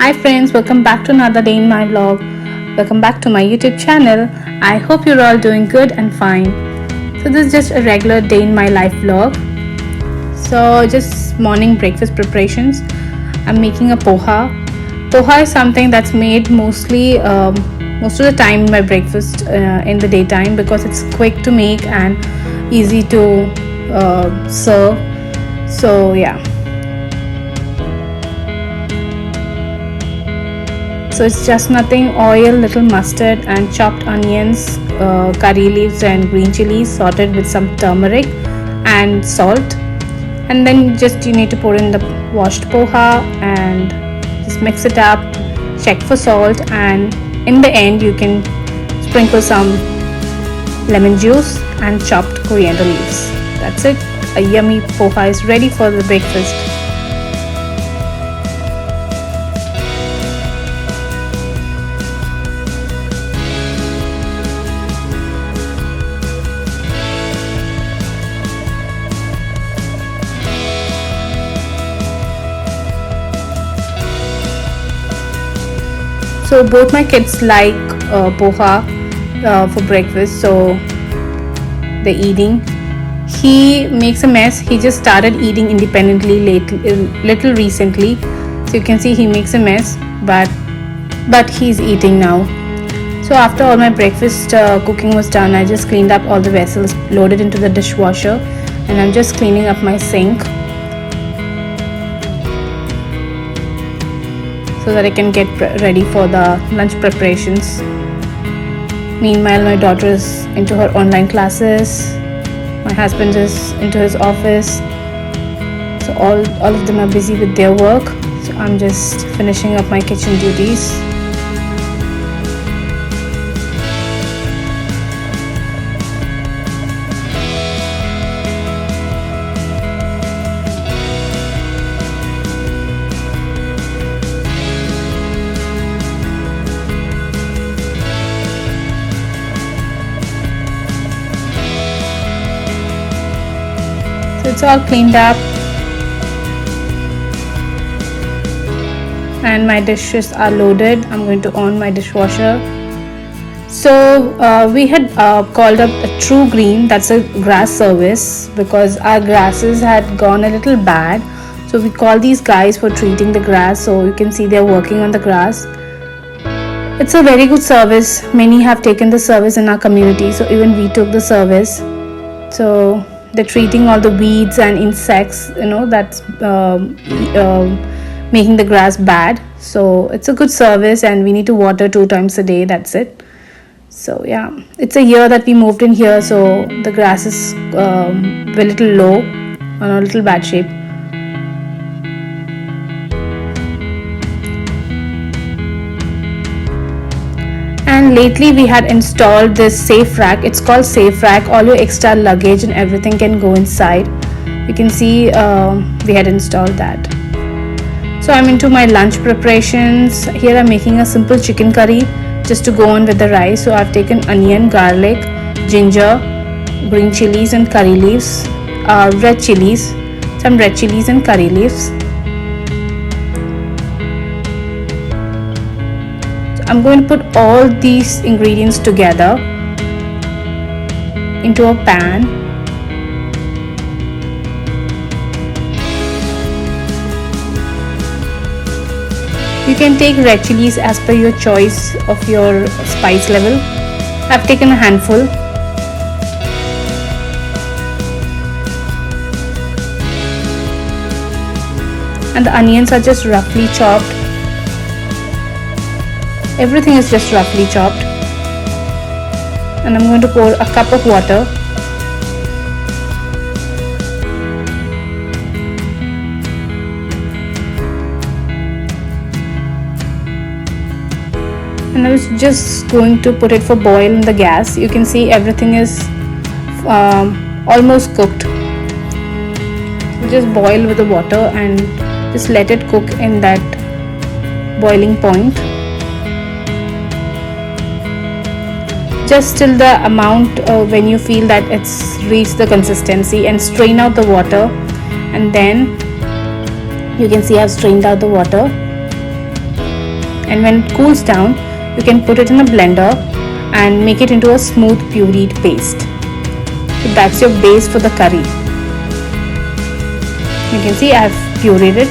Hi friends, welcome back to another day in my vlog. Welcome back to my YouTube channel. I hope you're all doing good and fine. So this is just a regular day in my life vlog. So just morning breakfast preparations. I'm making a poha. Poha is something that's made mostly most of the time in my breakfast in the daytime because it's quick to make and easy to serve. So yeah. So it's just nothing, oil, little mustard and chopped onions, curry leaves and green chilies sorted with some turmeric and salt. And then just you need to put in the washed poha and just mix it up, check for salt, and in the end you can sprinkle some lemon juice and chopped coriander leaves. That's it. A yummy poha is ready for the breakfast. So both my kids like poha for breakfast, so they're eating. He makes a mess. He just started eating independently little recently, so you can see he makes a mess, but he's eating now. So after all my breakfast cooking was done, I just cleaned up all the vessels, loaded into the dishwasher, and I'm just cleaning up my sink so that I can get ready for the lunch preparations. Meanwhile, my daughter is into her online classes, my husband is into his office, so all of them are busy with their work. So I'm just finishing up my kitchen duties. It's all cleaned up and my dishes are loaded. I'm going to on my dishwasher. So we had called up a True Green, that's a grass service, because our grasses had gone a little bad. So we called these guys for treating the grass. So you can see they're working on the grass. It's a very good service. Many have taken the service in our community, so even we took the service. So they're treating all the weeds and insects, that's making the grass bad. So it's a good service and we need to water 2 times a day, that's it. So yeah, it's a year that we moved in here, so the grass is a little low, on a little bad shape. And lately we had installed this safe rack. It's called safe rack. All your extra luggage and everything can go inside. You can see we had installed that. So I'm into my lunch preparations. Here I'm making a simple chicken curry just to go on with the rice. So I've taken onion, garlic, ginger, green chilies and curry leaves, red chilies, some red chilies and curry leaves. I'm going to put all these ingredients together into a pan. You can take red chilies as per your choice of your spice level. I've taken a handful. And the onions are just roughly chopped. Everything is just roughly chopped, and I'm going to pour a cup of water. And I was just going to put it for boil in the gas. You can see everything is almost cooked. So just boil with the water and just let it cook in that boiling point. Just till the amount when you feel that it's reached the consistency, and strain out the water, and then you can see I've strained out the water. and when it cools down, you can put it in a blender and make it into a smooth pureed paste. So that's your base for the curry. You can see I have pureed it.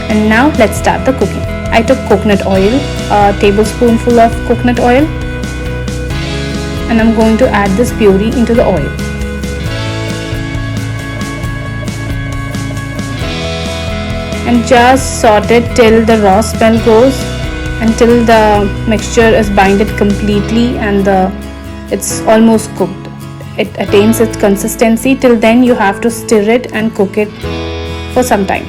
And now let's start the cooking. I took coconut oil, a tablespoonful of coconut oil, and I'm going to add this puree into the oil. And just saute it till the raw smell goes, until the mixture is binded completely and it's almost cooked. It attains its consistency. Till then you have to stir it and cook it for some time.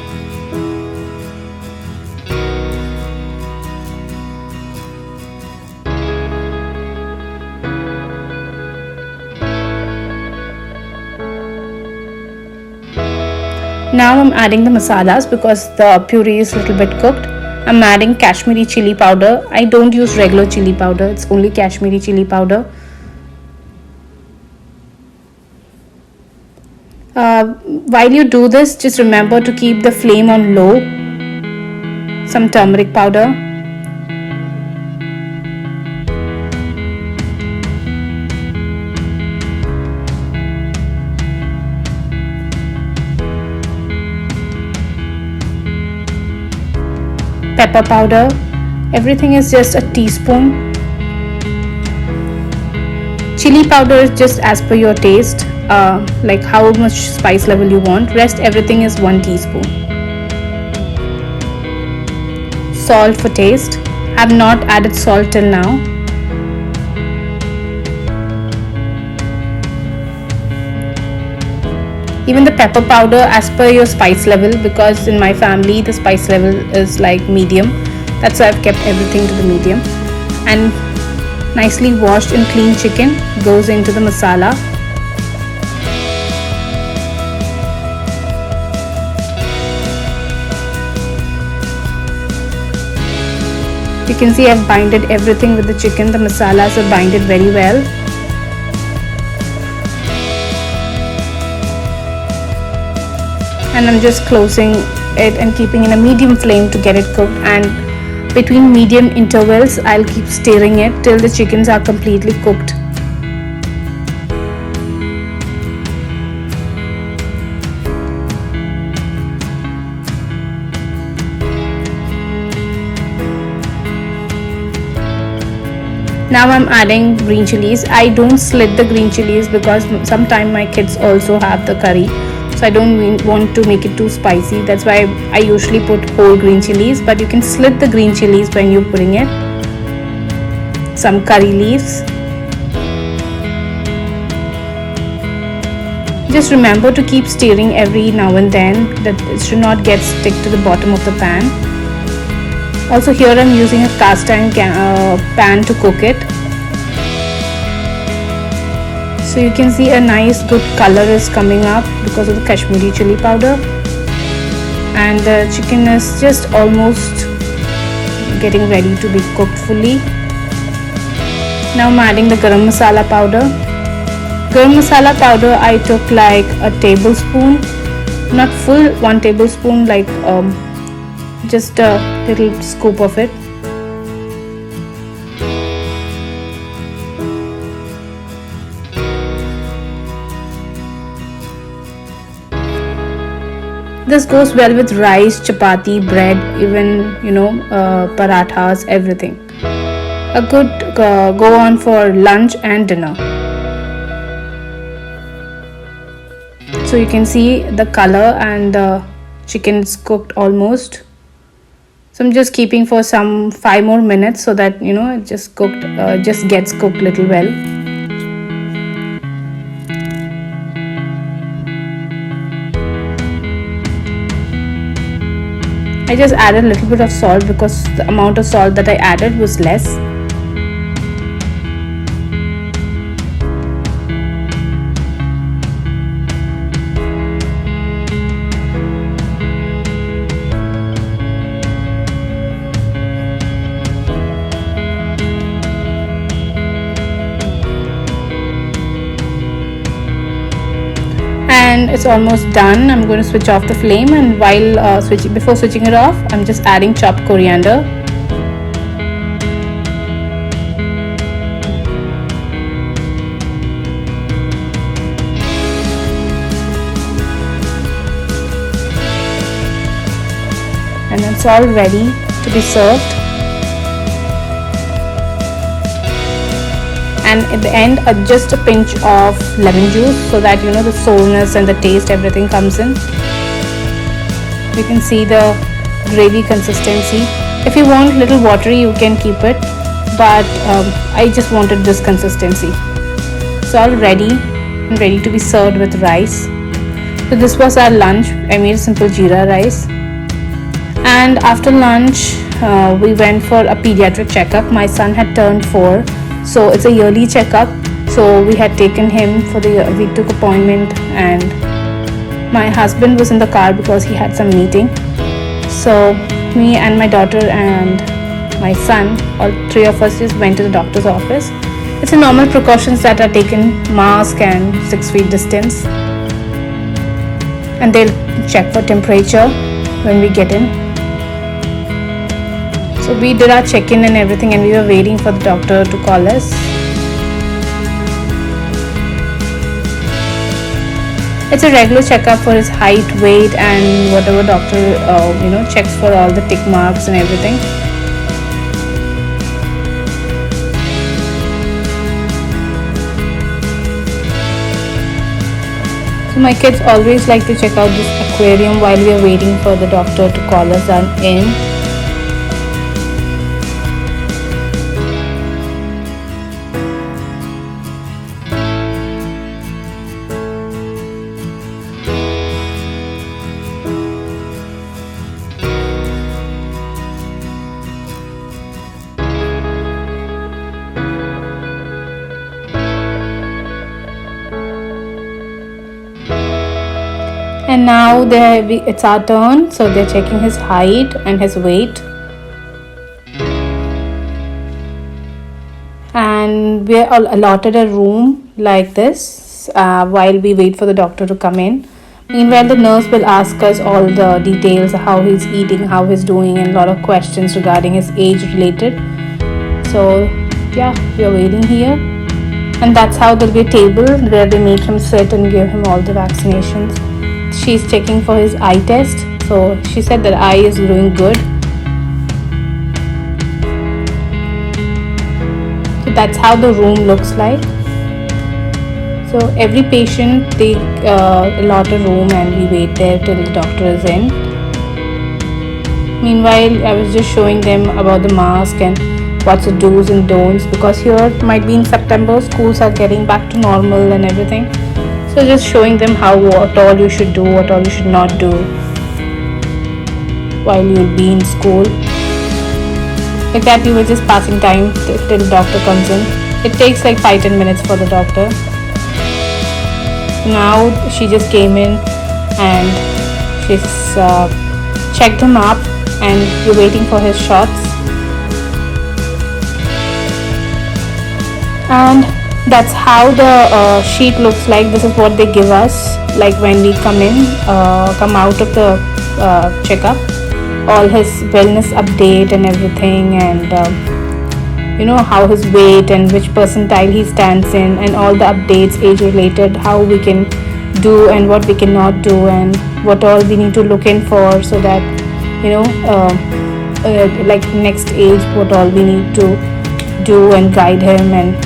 Now I'm adding the masalas because the puree is a little bit cooked. I'm adding Kashmiri chili powder. I don't use regular chili powder, it's only Kashmiri chili powder. While you do this, just remember to keep the flame on low. Some turmeric powder. Pepper powder. Everything is just a teaspoon. Chili powder is just as per your taste, like how much spice level you want. Rest everything is 1 teaspoon. Salt for taste. I have not added salt till now. Even the pepper powder as per your spice level, because in my family the spice level is like medium. That's why I've kept everything to the medium. And nicely washed and clean chicken goes into the masala. You can see I've binded everything with the chicken. The masalas are binded very well. And I'm just closing it and keeping in a medium flame to get it cooked, and between medium intervals I'll keep stirring it till the chickens are completely cooked. Now I'm adding green chilies. I don't slit the green chilies because sometimes my kids also have the curry. So I don't want to make it too spicy. That's why I usually put whole green chilies, but you can slit the green chilies when you're putting it. Some curry leaves. Just remember to keep stirring every now and then, that it should not get stick to the bottom of the pan. Also here I'm using a cast iron pan to cook it. So you can see a nice good color is coming up because of the Kashmiri chili powder, and the chicken is just almost getting ready to be cooked fully. Now I'm adding the garam masala powder. Garam masala powder I took like a tablespoon, not full 1 tablespoon, like just a little scoop of it. This goes well with rice, chapati, bread, even parathas, everything. A good go on for lunch and dinner. So you can see the color and the chicken is cooked almost. So I'm just keeping for some 5 more minutes so that it just gets cooked little well. I just added a little bit of salt because the amount of salt that I added was less. And when it's almost done, I'm going to switch off the flame, and while before switching it off, I'm just adding chopped coriander. And it's all ready to be served. And at the end, just a pinch of lemon juice, so that the sourness and the taste, everything comes in. You can see the gravy consistency. If you want little watery, you can keep it, but I just wanted this consistency. It's all ready and ready to be served with rice. So this was our lunch. I made a simple jeera rice. And after lunch, we went for a pediatric checkup. My son had turned 4, so it's a yearly checkup. So we had taken him for we took appointment, and my husband was in the car because he had some meeting. So me and my daughter and my son, all 3 of us, just went to the doctor's office. It's a normal precautions that are taken: mask and 6 feet distance. And they'll check for temperature when we get in. So we did our check-in and everything, and we were waiting for the doctor to call us. It's a regular checkup for his height, weight, and whatever doctor checks for all the tick marks and everything. So my kids always like to check out this aquarium while we are waiting for the doctor to call us in. And now it's our turn, so they're checking his height and his weight. And we're all allotted a room like this while we wait for the doctor to come in. Meanwhile, the nurse will ask us all the details, how he's eating, how he's doing, and a lot of questions regarding his age related. So yeah, we're waiting here. And that's how there'll be a table where they make him sit and give him all the vaccinations. She's checking for his eye test. So she said that eye is doing good. So that's how the room looks like. So every patient, they allot a room and we wait there till the doctor is in. Meanwhile, I was just showing them about the mask and what's the do's and don'ts, because here it might be in September, schools are getting back to normal and everything. So just showing them what all you should do, what all you should not do while you'll be in school. Like that, we were just passing time till the doctor comes in. It takes like 5-10 minutes for the doctor. Now she just came in and she's checked him up, and we're waiting for his shots. And that's how the sheet looks like. This is what they give us, like when we come out of the checkup. All his wellness update and everything, and how his weight and which percentile he stands in, and all the updates age related, how we can do and what we cannot do, and what all we need to look in for, so that like next age, what all we need to do and guide him, and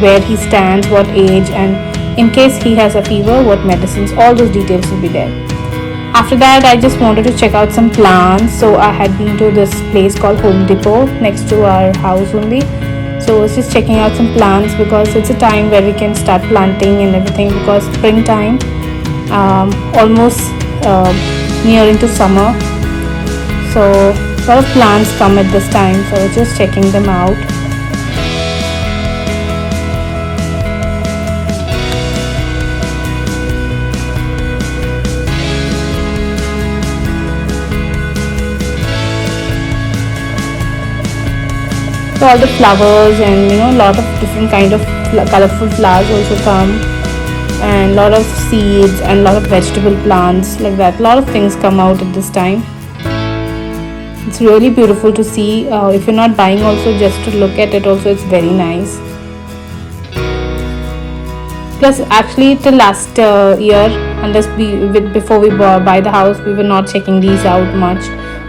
where he stands, what age, and in case he has a fever, what medicines, all those details will be there. After that, I just wanted to check out some plants. So I had been to this place called Home Depot next to our house only. So I was just checking out some plants, because it's a time where we can start planting and everything, because springtime, almost near into summer. So a lot of plants come at this time, so I was just checking them out. So all the flowers and a lot of different kind of colorful flowers also come. and a lot of seeds and a lot of vegetable plants like that. A lot of things come out at this time. It's really beautiful to see. If you're not buying also, just to look at it also, it's very nice. Plus actually till last year, unless before we buy the house, we were not checking these out much,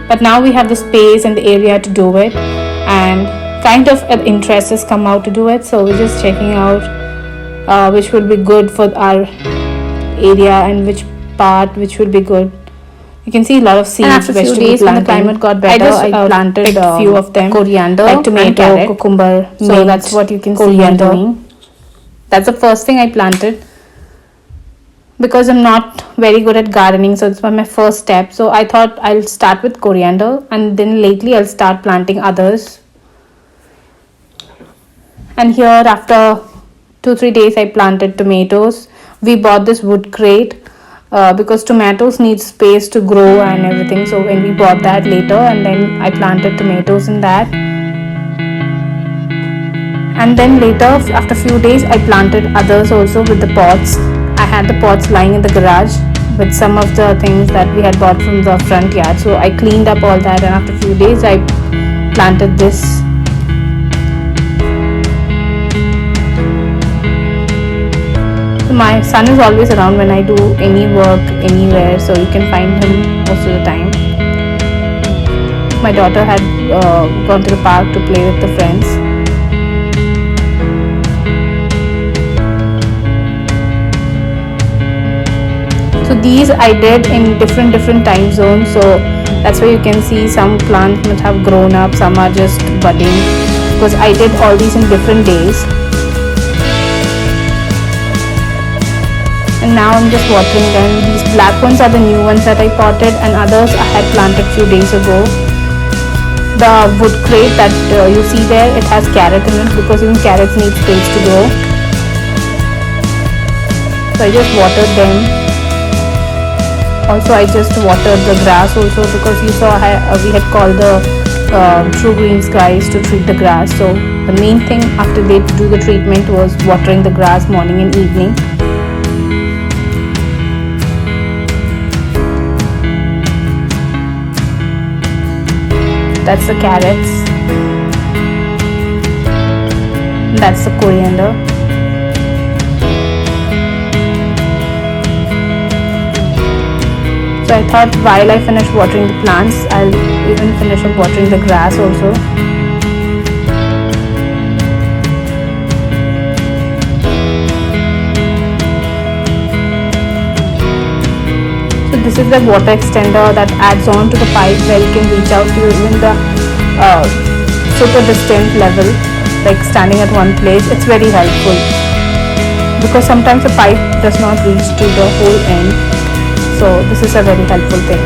but now we have the space and the area to do it, and kind of an interest has come out to do it, so we're just checking out which will be good for our area and which part which will be good. You can see a lot of seeds. And after a few days, when the climate got better, I planted a few of them, coriander, like tomato, cucumber. So that's what you can see under. That's the first thing I planted, because I'm not very good at gardening, so it's my first step. So I thought I'll start with coriander, and then lately I'll start planting others. And here after 2-3 days I planted tomatoes. We bought this wood crate because tomatoes need space to grow and everything. So when we bought that later, and then I planted tomatoes in that. And then later, after a few days, I planted others also with the pots. I had the pots lying in the garage with some of the things that we had bought from the front yard. So I cleaned up all that, and after a few days I planted this. My son is always around when I do any work anywhere, so you can find him most of the time. My daughter had gone to the park to play with the friends. So these I did in different time zones, so that's why you can see some plants must have grown up, some are just budding, because I did all these in different days. And now I'm just watering them. These black ones are the new ones that I potted, and others I had planted few days ago. The wood crate that you see there, it has carrot in it, because even carrots need space to grow. So I just watered them. Also, I just watered the grass also, because you saw we had called the True Greens guys to treat the grass. So the main thing after they do the treatment was watering the grass morning and evening. That's the carrots. That's the coriander. So I thought while I finish watering the plants, I'll even finish up watering the grass also. So this is the water extender that adds on to the pipe, where you can reach out to even the super distant level, like standing at one place. It's very helpful, because sometimes the pipe does not reach to the whole end. So this is a very helpful thing.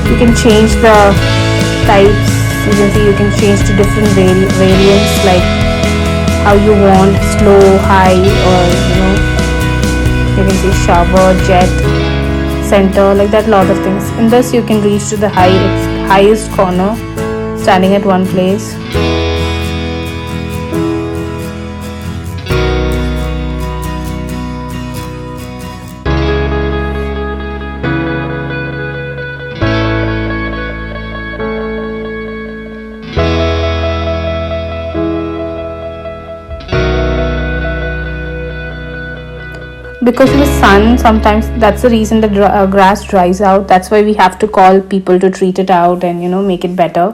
You can change the types. You can see you can change to different variants, like how you want, slow, high, or you can see shower, jet, center, like that, lot of things. In this you can reach to the highest corner, standing at one place. Because of the sun, sometimes that's the reason the grass dries out. That's why we have to call people to treat it out and make it better.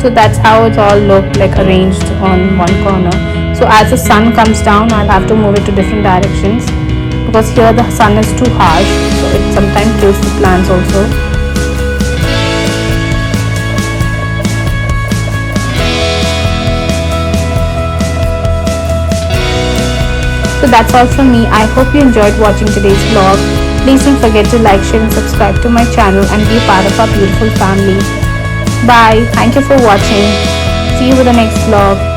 So that's how it all looked like, arranged on one corner. So as the sun comes down, I'll have to move it to different directions, because here the sun is too harsh, so it sometimes kills the plants also. So that's all from me. I hope you enjoyed watching today's vlog. Please don't forget to like, share and subscribe to my channel and be a part of our beautiful family. Bye. Thank you for watching. See you with the next vlog.